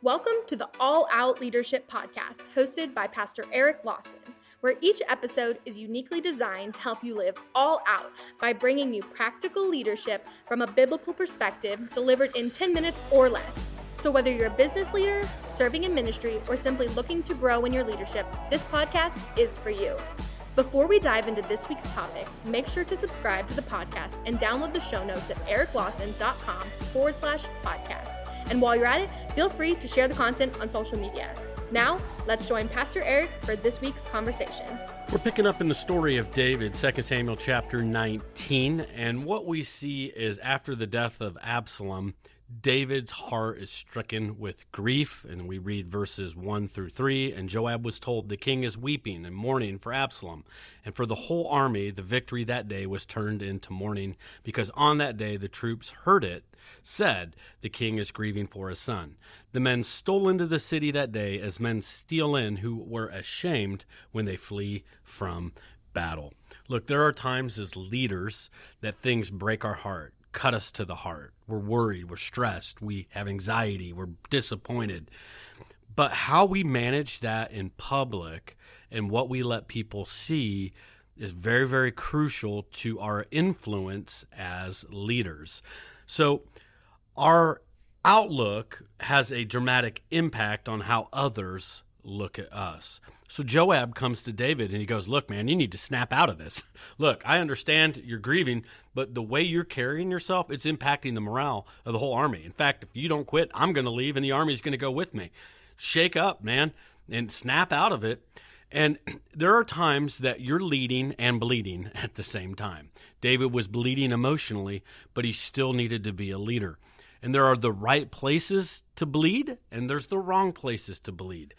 Welcome to the All Out Leadership Podcast, hosted by Pastor Eric Lawson, where each episode is uniquely designed to help you live all out by bringing you practical leadership from a biblical perspective delivered in 10 minutes or less. So whether you're a business leader, serving in ministry, or simply looking to grow in your leadership, this podcast is for you. Before we dive into this week's topic, make sure to subscribe to the podcast and download the show notes at ericlawson.com/podcast. And while you're at it, feel free to share the content on social media. Now, let's join Pastor Eric for this week's conversation. We're picking up in the story of David, 2 Samuel chapter 19, and what we see is after the death of Absalom, David's heart is stricken with grief, and we read verses 1 through 3, and Joab was told, "The king is weeping and mourning for Absalom." And for the whole army, the victory that day was turned into mourning, because on that day the troops heard it, said, "The king is grieving for his son." The men stole into the city that day as men steal in who were ashamed when they flee from battle. Look, there are times as leaders that things break our heart, cut us to the heart. We're worried, we're stressed, we have anxiety, we're disappointed. But how we manage that in public and what we let people see is very, very crucial to our influence as leaders. So our outlook has a dramatic impact on how others look at us. So Joab comes to David and he goes, "Look, man, you need to snap out of this. Look, I understand you're grieving, but the way you're carrying yourself, it's impacting the morale of the whole army. In fact, if you don't quit, I'm going to leave and the army's going to go with me. Shake up, man, and snap out of it." And there are times that you're leading and bleeding at the same time. David was bleeding emotionally, but he still needed to be a leader. And there are the right places to bleed, and there's the wrong places to bleed.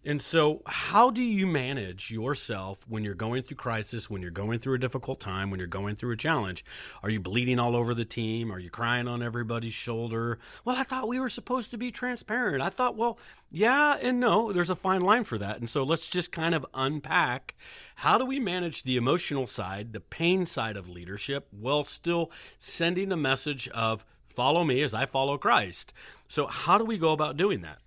And so how do you manage yourself when you're going through crisis, when you're going through a difficult time, when you're going through a challenge? Are you bleeding all over the team? Are you crying on everybody's shoulder? "Well, I thought we were supposed to be transparent. I thought," well, yeah and no, there's a fine line for that. And so let's just kind of unpack, how do we manage the emotional side, the pain side of leadership, while still sending a message of follow me as I follow Christ? So how do we go about doing that?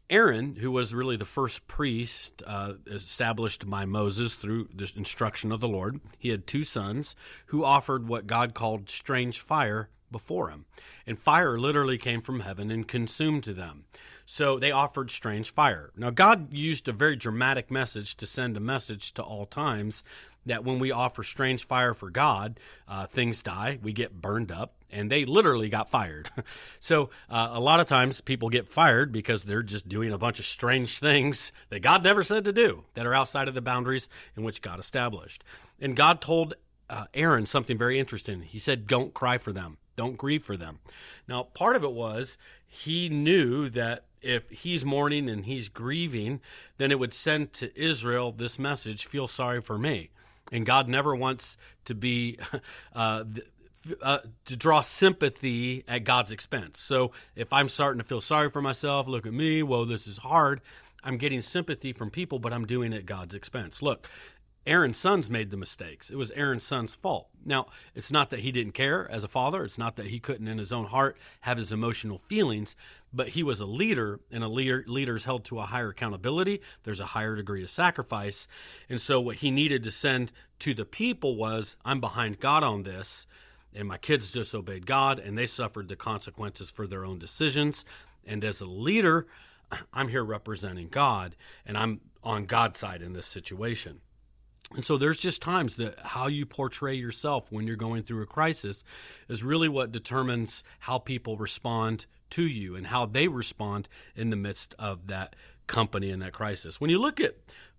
Aaron, who was really the first priest established by Moses through the instruction of the Lord, he had two sons who offered what God called strange fire before him. And fire literally came from heaven and consumed them. So they offered strange fire. Now, God used a very dramatic message to send a message to all times that when we offer strange fire for God, things die, we get burned up, and they literally got fired. So a lot of times people get fired because they're just doing a bunch of strange things that God never said to do, that are outside of the boundaries in which God established. And God told Aaron something very interesting. He said, "Don't cry for them. Don't grieve for them." Now, part of it was he knew that if he's mourning and he's grieving, then it would send to Israel this message, "Feel sorry for me." And God never wants to be to draw sympathy at God's expense. So if I'm starting to feel sorry for myself, look at me, whoa, this is hard, I'm getting sympathy from people, but I'm doing it at God's expense. Look, Aaron's sons made the mistakes. It was Aaron's son's fault. Now, it's not that he didn't care as a father. It's not that he couldn't in his own heart have his emotional feelings, but he was a leader, and a leader is held to a higher accountability. There's a higher degree of sacrifice. And so what he needed to send to the people was, I'm behind God on this, and my kids disobeyed God, and they suffered the consequences for their own decisions. And as a leader, I'm here representing God, and I'm on God's side in this situation. And so there's just times that how you portray yourself when you're going through a crisis is really what determines how people respond to you and how they respond in the midst of that company and that crisis. When you look at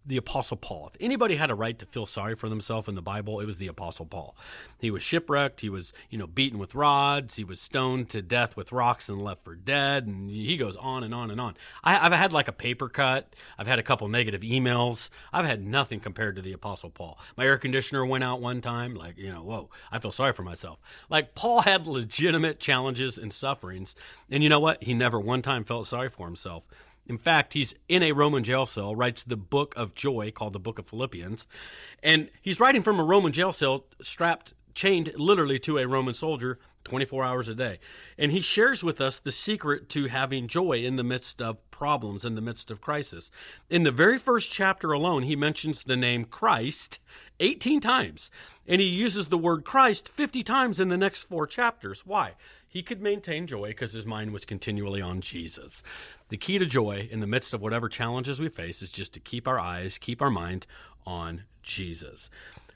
the Apostle Paul, if anybody had a right to feel sorry for themselves in the Bible, it was the Apostle Paul. He was shipwrecked. He was, beaten with rods. He was stoned to death with rocks and left for dead. And he goes on and on and on. I've had like a paper cut. I've had a couple negative emails. I've had nothing compared to the Apostle Paul. My air conditioner went out one time. Whoa, I feel sorry for myself. Like, Paul had legitimate challenges and sufferings. And you know what? He never one time felt sorry for himself. In fact, he's in a Roman jail cell, writes the book of joy called the Book of Philippians, and he's writing from a Roman jail cell chained literally to a Roman soldier 24 hours a day. And he shares with us the secret to having joy in the midst of problems, in the midst of crisis. In the very first chapter alone, he mentions the name Christ 18 times. And he uses the word Christ 50 times in the next 4 chapters. Why? He could maintain joy because his mind was continually on Jesus. The key to joy in the midst of whatever challenges we face is just to keep our eyes, keep our mind on Jesus.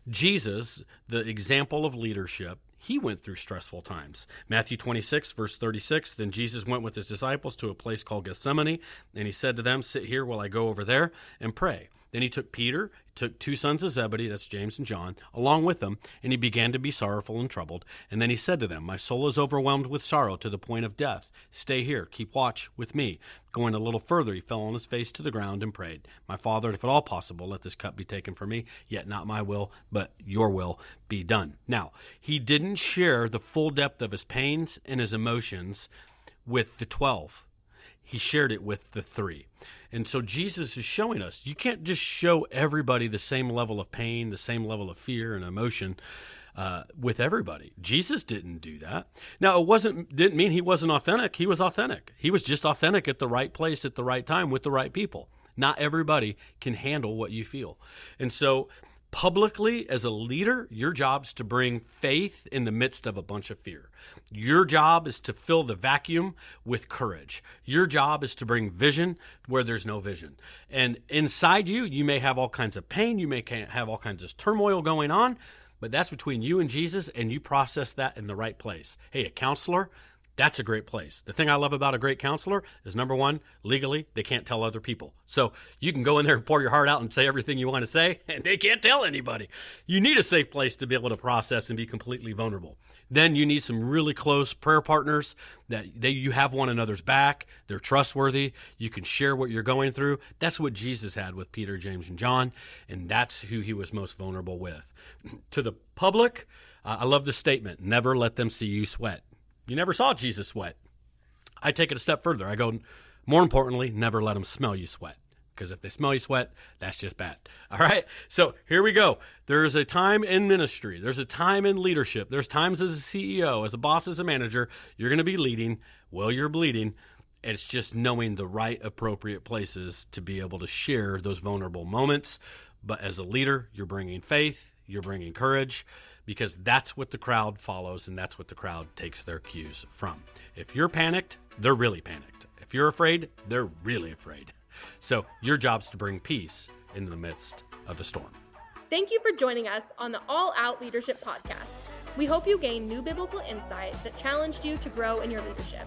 Jesus, the example of leadership, he went through stressful times. Matthew 26, verse 36, then Jesus went with his disciples to a place called Gethsemane, and he said to them, sit here while I go over there and pray. Then he took Peter, took 2 sons of Zebedee, that's James and John, along with them, and he began to be sorrowful and troubled. And then he said to them, my soul is overwhelmed with sorrow to the point of death. Stay here, keep watch with me. Going a little further, he fell on his face to the ground and prayed, my Father, if at all possible, let this cup be taken from me, yet not my will, but your will be done. Now, he didn't share the full depth of his pains and his emotions with the 12. He shared it with the 3. And so Jesus is showing us, you can't just show everybody the same level of pain, the same level of fear and emotion with everybody. Jesus didn't do that. Now, didn't mean he wasn't authentic. He was authentic. He was just authentic at the right place at the right time with the right people. Not everybody can handle what you feel. And so publicly, as a leader, your job is to bring faith in the midst of a bunch of fear. Your job is to fill the vacuum with courage. Your job is to bring vision where there's no vision. And inside you, you may have all kinds of pain. You may have all kinds of turmoil going on, but that's between you and Jesus, and you process that in the right place. Hey, a counselor, that's a great place. The thing I love about a great counselor is, number one, legally, they can't tell other people. So you can go in there and pour your heart out and say everything you want to say, and they can't tell anybody. You need a safe place to be able to process and be completely vulnerable. Then you need some really close prayer partners that you have one another's back. They're trustworthy. You can share what you're going through. That's what Jesus had with Peter, James, and John, and that's who he was most vulnerable with. To the public, I love the statement, never let them see you sweat. You never saw Jesus sweat. I take it a step further. I go, more importantly, never let them smell you sweat. Because if they smell you sweat, that's just bad. All right? So here we go. There's a time in ministry. There's a time in leadership. There's times as a CEO, as a boss, as a manager, you're going to be leading while you're bleeding. And it's just knowing the right appropriate places to be able to share those vulnerable moments. But as a leader, you're bringing faith, you're bringing courage, because that's what the crowd follows and that's what the crowd takes their cues from. If you're panicked, they're really panicked. If you're afraid, they're really afraid. So your job's to bring peace in the midst of the storm. Thank you for joining us on the All Out Leadership Podcast. We hope you gained new biblical insight that challenged you to grow in your leadership.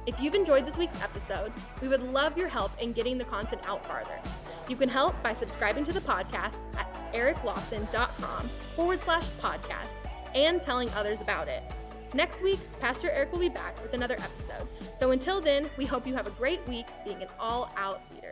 If you've enjoyed this week's episode, we would love your help in getting the content out farther. You can help by subscribing to the podcast at ericlawson.com/podcast and telling others about it. Next week, Pastor Eric will be back with another episode. So until then, we hope you have a great week being an all-out leader.